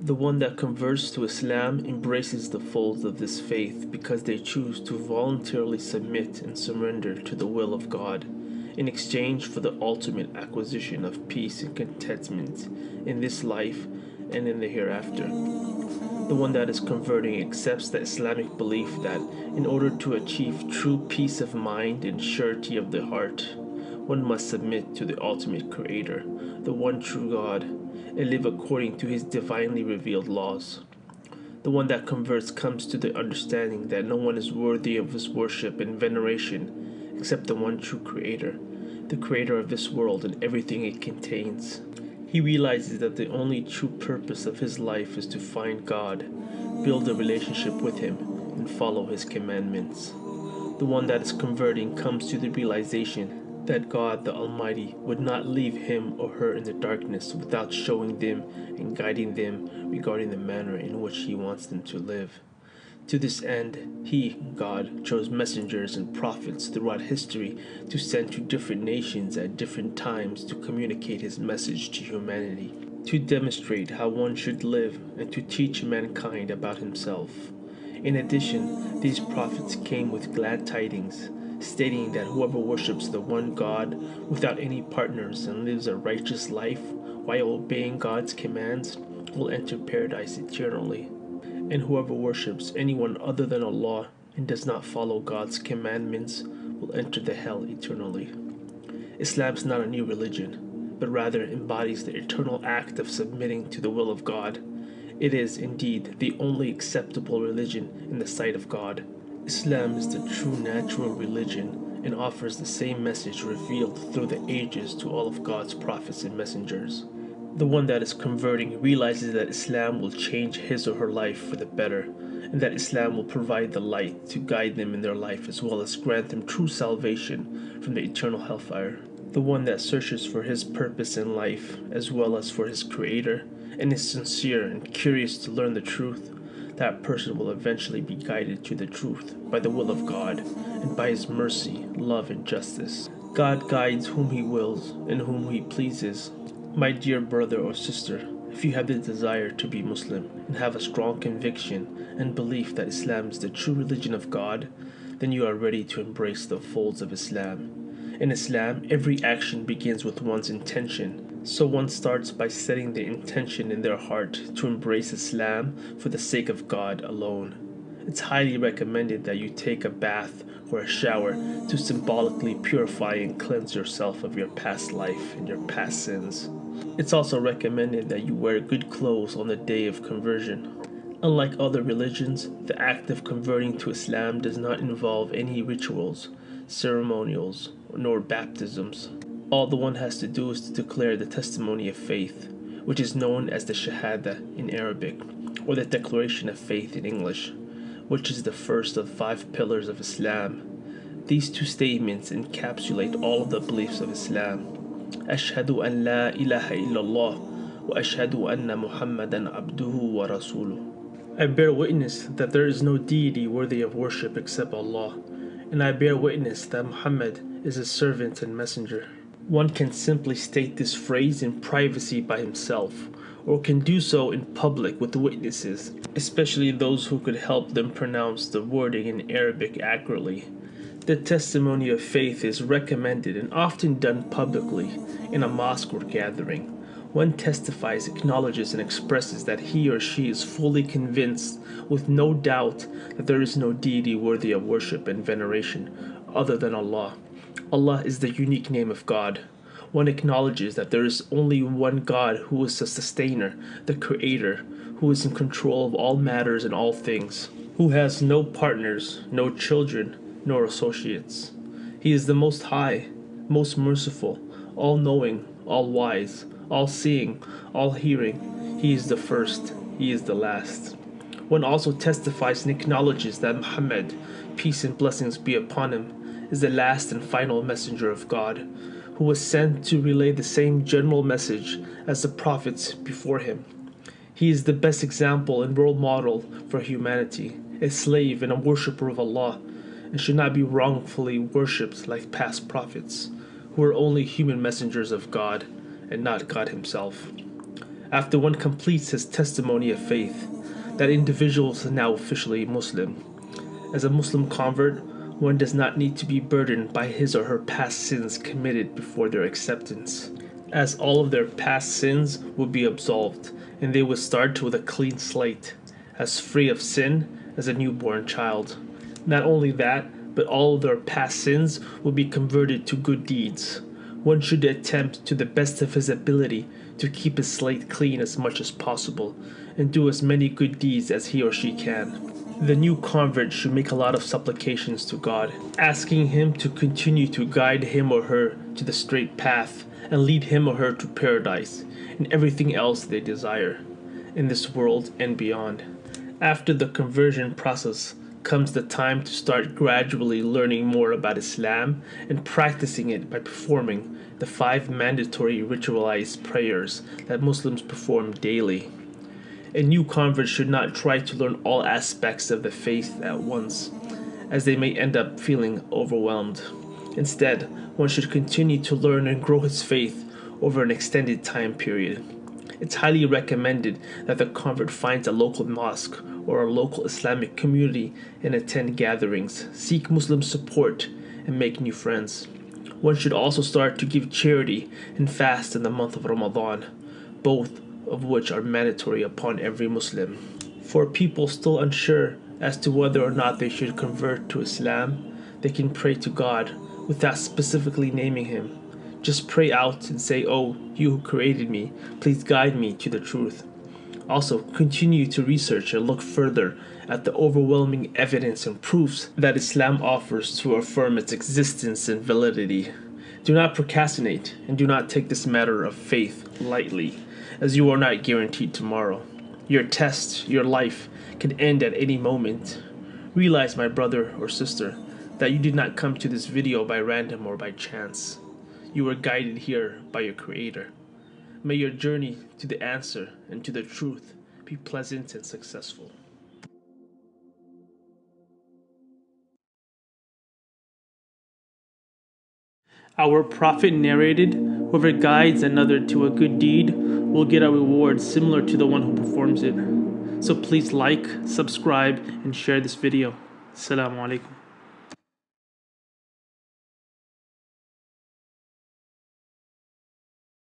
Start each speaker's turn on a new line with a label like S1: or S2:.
S1: The one that converts to Islam embraces the folds of this faith because they choose to voluntarily submit and surrender to the will of God in exchange for the ultimate acquisition of peace and contentment in this life and in the hereafter. The one that is converting accepts the Islamic belief that in order to achieve true peace of mind and surety of the heart, one must submit to the ultimate creator, the one true God, and live according to his divinely revealed laws. The one that converts comes to the understanding that no one is worthy of his worship and veneration except the one true creator, the creator of this world and everything it contains. He realizes that the only true purpose of his life is to find God, build a relationship with him, and follow his commandments. The one that is converting comes to the realization that God the Almighty would not leave him or her in the darkness without showing them and guiding them regarding the manner in which he wants them to live. To this end, he, God, chose messengers and prophets throughout history to send to different nations at different times to communicate his message to humanity, to demonstrate how one should live and to teach mankind about himself. In addition, these prophets came with glad tidings, stating that whoever worships the one God without any partners and lives a righteous life while obeying God's commands will enter paradise eternally. And whoever worships anyone other than Allah and does not follow God's commandments will enter the hell eternally. Islam is not a new religion, but rather embodies the eternal act of submitting to the will of God. It is, indeed, the only acceptable religion in the sight of God. Islam is the true natural religion and offers the same message revealed through the ages to all of God's prophets and messengers. The one that is converting realizes that Islam will change his or her life for the better, and that Islam will provide the light to guide them in their life as well as grant them true salvation from the eternal hellfire. The one that searches for his purpose in life as well as for his creator and is sincere and curious to learn the truth, that person will eventually be guided to the truth by the will of God and by his mercy, love, and justice. God guides whom he wills and whom he pleases. My dear brother or sister, if you have the desire to be Muslim and have a strong conviction and belief that Islam is the true religion of God, then you are ready to embrace the folds of Islam. In Islam, every action begins with one's intention, so one starts by setting the intention in their heart to embrace Islam for the sake of God alone. It's highly recommended that you take a bath or a shower to symbolically purify and cleanse yourself of your past life and your past sins. It's also recommended that you wear good clothes on the day of conversion. Unlike other religions, the act of converting to Islam does not involve any rituals, ceremonials, nor baptisms. All the one has to do is to declare the testimony of faith, which is known as the Shahada in Arabic, or the Declaration of Faith in English, which is the first of 5 pillars of Islam. These 2 statements encapsulate all of the beliefs of Islam. أشهد أن لا إله إلا الله وأشهد أن محمدا عبده ورسوله. I bear witness that there is no deity worthy of worship except Allah, and I bear witness that Muhammad is his servant and messenger. One can simply state this phrase in privacy by himself, or can do so in public with witnesses, especially those who could help them pronounce the wording in Arabic accurately. The testimony of faith is recommended and often done publicly in a mosque or gathering. One testifies, acknowledges, and expresses that he or she is fully convinced, with no doubt, that there is no deity worthy of worship and veneration other than Allah. Allah is the unique name of God. One acknowledges that there is only one God who is the sustainer, the creator, who is in control of all matters and all things, who has no partners, no children, nor associates. He is the Most High, most merciful, all-knowing, all-wise, all-seeing, all-hearing. He is the first, he is the last. One also testifies and acknowledges that Muhammad, peace and blessings be upon him, is the last and final messenger of God, who was sent to relay the same general message as the prophets before him. He is the best example and role model for humanity, a slave and a worshipper of Allah, and should not be wrongfully worshipped like past prophets, who were only human messengers of God and not God himself. After one completes his testimony of faith, that individual is now officially Muslim. As a Muslim convert, one does not need to be burdened by his or her past sins committed before their acceptance, as all of their past sins will be absolved, and they will start with a clean slate, as free of sin as a newborn child. Not only that, but all of their past sins will be converted to good deeds. One should attempt to the best of his ability to keep his slate clean as much as possible, and do as many good deeds as he or she can. The new convert should make a lot of supplications to God, asking Him to continue to guide him or her to the straight path and lead him or her to paradise and everything else they desire, in this world and beyond. After the conversion process comes the time to start gradually learning more about Islam and practicing it by performing the 5 mandatory ritualized prayers that Muslims perform daily. A new convert should not try to learn all aspects of the faith at once, as they may end up feeling overwhelmed. Instead, one should continue to learn and grow his faith over an extended time period. It's highly recommended that the convert finds a local mosque or a local Islamic community and attend gatherings, seek Muslim support, and make new friends. One should also start to give charity and fast in the month of Ramadan, both of which are mandatory upon every Muslim. For people still unsure as to whether or not they should convert to Islam, they can pray to God without specifically naming Him. Just pray out and say, "Oh, you who created me, please guide me to the truth." Also, continue to research and look further at the overwhelming evidence and proofs that Islam offers to affirm its existence and validity. Do not procrastinate and do not take this matter of faith lightly, as you are not guaranteed tomorrow. Your test, your life, can end at any moment. Realize, my brother or sister, that you did not come to this video by random or by chance. You were guided here by your Creator. May your journey to the answer and to the truth be pleasant and successful. Our Prophet narrated, "Whoever guides another to a good deed will get a reward similar to the one who performs it." So please like, subscribe, and share this video. Assalamu alaikum.